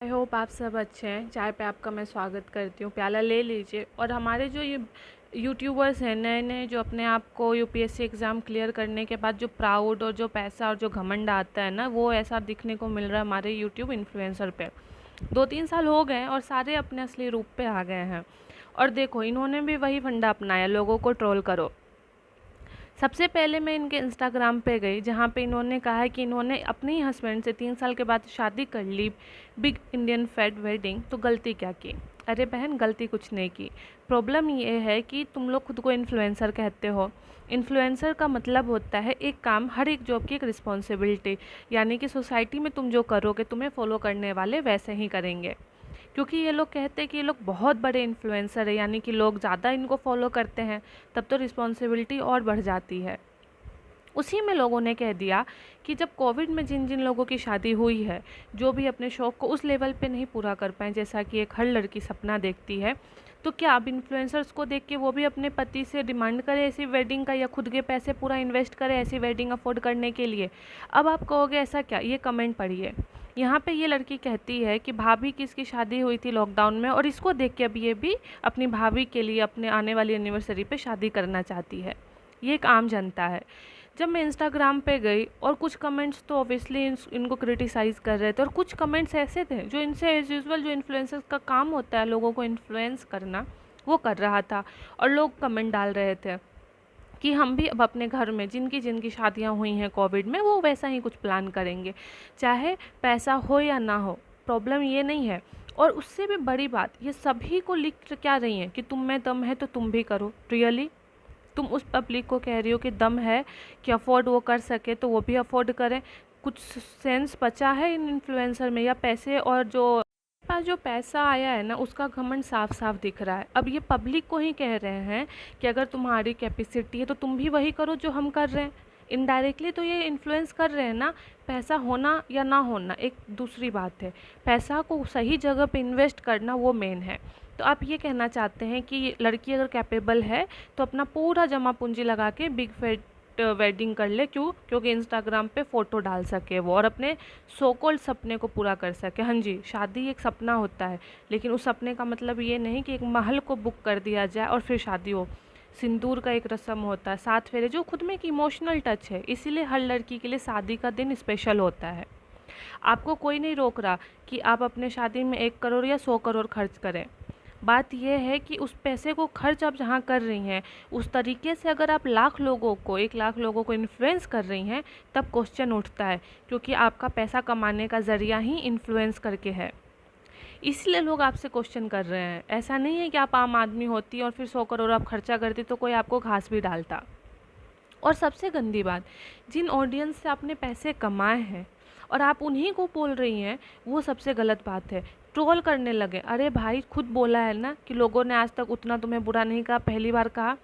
I hope आप सब अच्छे हैं। चाय पे आपका मैं स्वागत करती हूँ। प्याला ले लीजिए। और हमारे जो ये यूट्यूबर्स हैं नए नए, जो अपने आप को यूपीएससी एग्ज़ाम क्लियर करने के बाद जो प्राउड और जो पैसा और जो घमंड आता है ना, वो ऐसा दिखने को मिल रहा है हमारे यूट्यूब इन्फ्लुएंसर पे। 2-3 साल हो गए हैं और सारे अपने असली रूप पे आ गए हैं। और देखो, इन्होंने भी वही फंडा अपनाया, लोगों को ट्रोल करो। सबसे पहले मैं इनके इंस्टाग्राम पे गई, जहाँ पे इन्होंने कहा है कि इन्होंने अपने ही हस्बैंड से 3 साल के बाद शादी कर ली, बिग इंडियन फैट वेडिंग। तो गलती क्या की? अरे बहन, गलती कुछ नहीं की। प्रॉब्लम ये है कि तुम लोग खुद को इन्फ्लुएंसर कहते हो। इन्फ्लुएंसर का मतलब होता है एक काम, हर एक जॉब की एक रिस्पॉन्सिबिलिटी। यानी कि सोसाइटी में तुम जो करोगे, तुम्हें फॉलो करने वाले वैसे ही करेंगे। क्योंकि ये लोग कहते हैं कि ये लोग बहुत बड़े इन्फ्लुएंसर है, यानी कि लोग ज़्यादा इनको फॉलो करते हैं, तब तो रिस्पॉन्सिबिलिटी और बढ़ जाती है। उसी में लोगों ने कह दिया कि जब कोविड में जिन जिन लोगों की शादी हुई है, जो भी अपने शौक़ को उस लेवल पे नहीं पूरा कर पाए जैसा कि एक हर लड़की सपना देखती है, तो क्या अब इन्फ्लुएंसर्स को देख के वो भी अपने पति से डिमांड करे ऐसी वेडिंग का, या खुद के पैसे पूरा इन्वेस्ट करे ऐसी वेडिंग अफोर्ड करने के लिए? अब आप कहोगे ऐसा क्या? ये कमेंट पढ़िए। यहाँ पे ये लड़की कहती है कि भाभी की इसकी शादी हुई थी लॉकडाउन में, और इसको देख के अब ये भी अपनी भाभी के लिए अपने आने वाली एनिवर्सरी पे शादी करना चाहती है। ये एक आम जनता है। जब मैं इंस्टाग्राम पे गई, और कुछ कमेंट्स तो ऑब्वियसली इनको क्रिटिसाइज़ कर रहे थे, और कुछ कमेंट्स ऐसे थे जो इनसे एज़ यूजुअल जो इन्फ्लुएंसर्स का काम होता है लोगों को इन्फ्लुएंस करना, वो कर रहा था। और लोग कमेंट डाल रहे थे कि हम भी अब अपने घर में जिनकी जिनकी शादियां हुई हैं कोविड में, वो वैसा ही कुछ प्लान करेंगे, चाहे पैसा हो या ना हो। प्रॉब्लम ये नहीं है। और उससे भी बड़ी बात, ये सभी को लिख क्या रही हैं कि तुम में दम है तो तुम भी करो। रियली? तुम उस पब्लिक को कह रही हो कि दम है कि अफोर्ड वो कर सके तो वो भी अफोर्ड करें? कुछ सेंस बचा है इन इन्फ्लुएंसर में? या पैसे, और जो पास जो पैसा आया है ना, उसका घमंड साफ साफ दिख रहा है। अब ये पब्लिक को ही कह रहे हैं कि अगर तुम्हारी कैपेसिटी है तो तुम भी वही करो जो हम कर रहे हैं। इनडायरेक्टली तो ये इन्फ्लुएंस कर रहे हैं ना। पैसा होना या ना होना एक दूसरी बात है, पैसा को सही जगह पे इन्वेस्ट करना वो मेन है। तो आप ये कहना चाहते हैं कि लड़की अगर कैपेबल है तो अपना पूरा जमा पूंजी लगा के बिग फेट वेडिंग कर ले। क्यों? क्योंकि इंस्टाग्राम पे फ़ोटो डाल सके वो, और अपने सो कॉल्ड सपने को पूरा कर सके। हाँ जी, शादी एक सपना होता है, लेकिन उस सपने का मतलब ये नहीं कि एक महल को बुक कर दिया जाए और फिर शादी हो। सिंदूर का एक रस्म होता है, 7 फेरे, जो खुद में एक इमोशनल टच है। इसीलिए हर लड़की के लिए शादी का दिन स्पेशल होता है। आपको कोई नहीं रोक रहा कि आप अपने शादी में 1 करोड़ या 100 करोड़ खर्च करें। बात यह है कि उस पैसे को खर्च आप जहाँ कर रही हैं, उस तरीके से अगर आप 1 लाख लोगों को इन्फ्लुएंस कर रही हैं, तब क्वेश्चन उठता है। क्योंकि आपका पैसा कमाने का ज़रिया ही इन्फ्लुएंस करके है। इसलिए लोग आपसे क्वेश्चन कर रहे हैं। ऐसा नहीं है कि आप आम आदमी होती और फिर 100 करोड़ आप खर्चा करती तो कोई आपको घास भी डालता। और सबसे गंदी बात, जिन ऑडियंस से आपने पैसे कमाए हैं और आप उन्हीं को बोल रही हैं, वो सबसे गलत बात है। ट्रोल करने लगे। अरे भाई, खुद बोला है ना कि लोगों ने आज तक उतना तुम्हें बुरा नहीं कहा, पहली बार कहा।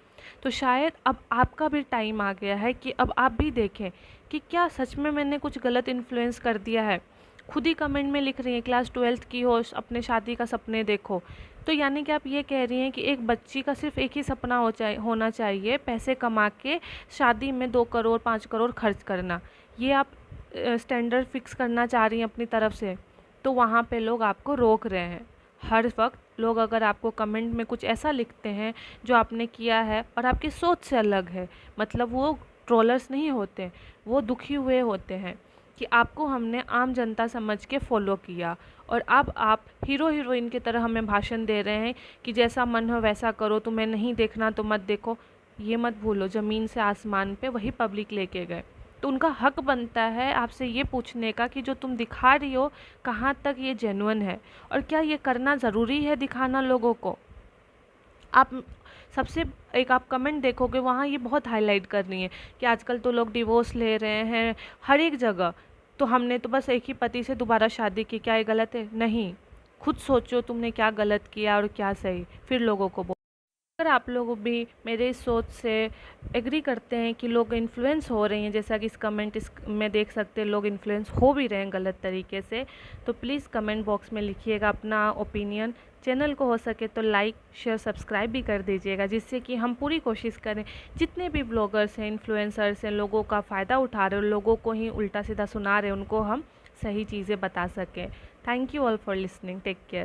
तो शायद अब आपका भी टाइम आ गया है कि अब आप भी देखें कि क्या सच में मैंने कुछ गलत इन्फ्लुएंस कर दिया है। खुद ही कमेंट में लिख रही हैं क्लास 12th की हो, अपने शादी का सपने देखो। तो यानी कि आप ये कह रही हैं कि एक बच्ची का सिर्फ एक ही सपना होना चाहिए, पैसे कमा के शादी में 2 करोड़ 5 करोड़ खर्च करना। ये आप स्टैंडर्ड फिक्स करना चाह रही हैं अपनी तरफ से। तो वहाँ पे लोग आपको रोक रहे हैं। हर वक्त लोग अगर आपको कमेंट में कुछ ऐसा लिखते हैं जो आपने किया है और आपकी सोच से अलग है, मतलब वो ट्रोलर्स नहीं होते, वो दुखी हुए होते हैं कि आपको हमने आम जनता समझ के फॉलो किया, और अब आप हीरो हीरोइन की तरह हमें भाषण दे रहे हैं कि जैसा मन हो वैसा करो, तुम्हें नहीं देखना तो मत देखो। ये मत भूलो, ज़मीन से आसमान पे वही पब्लिक लेके गए। तो उनका हक बनता है आपसे ये पूछने का कि जो तुम दिखा रही हो, कहाँ तक ये जेन्युइन है, और क्या ये करना ज़रूरी है दिखाना लोगों को। आप सबसे एक आप कमेंट देखोगे, वहाँ ये बहुत हाईलाइट कर रही हैं कि आजकल तो लोग डिवोर्स ले रहे हैं हर एक जगह, तो हमने तो बस एक ही पति से दोबारा शादी की, क्या ये गलत है? नहीं। खुद सोचो तुमने क्या गलत किया और क्या सही, फिर लोगों को। अगर आप लोग भी मेरे इस सोच से एग्री करते हैं कि लोग इन्फ्लुएंस हो रहे हैं, जैसा कि इस कमेंट में देख सकते हैं लोग इन्फ्लुएंस हो भी रहे हैं गलत तरीके से, तो प्लीज़ कमेंट बॉक्स में लिखिएगा अपना ओपिनियन। चैनल को हो सके तो लाइक शेयर सब्सक्राइब भी कर दीजिएगा, जिससे कि हम पूरी कोशिश करें जितने भी ब्लॉगर्स हैं, इन्फ्लुएंसर्स हैं, लोगों का फ़ायदा उठा रहे हैं, लोगों को ही उल्टा सीधा सुना रहे हैं, उनको हम सही चीज़ें बता सकें, thank you all for listening, take care.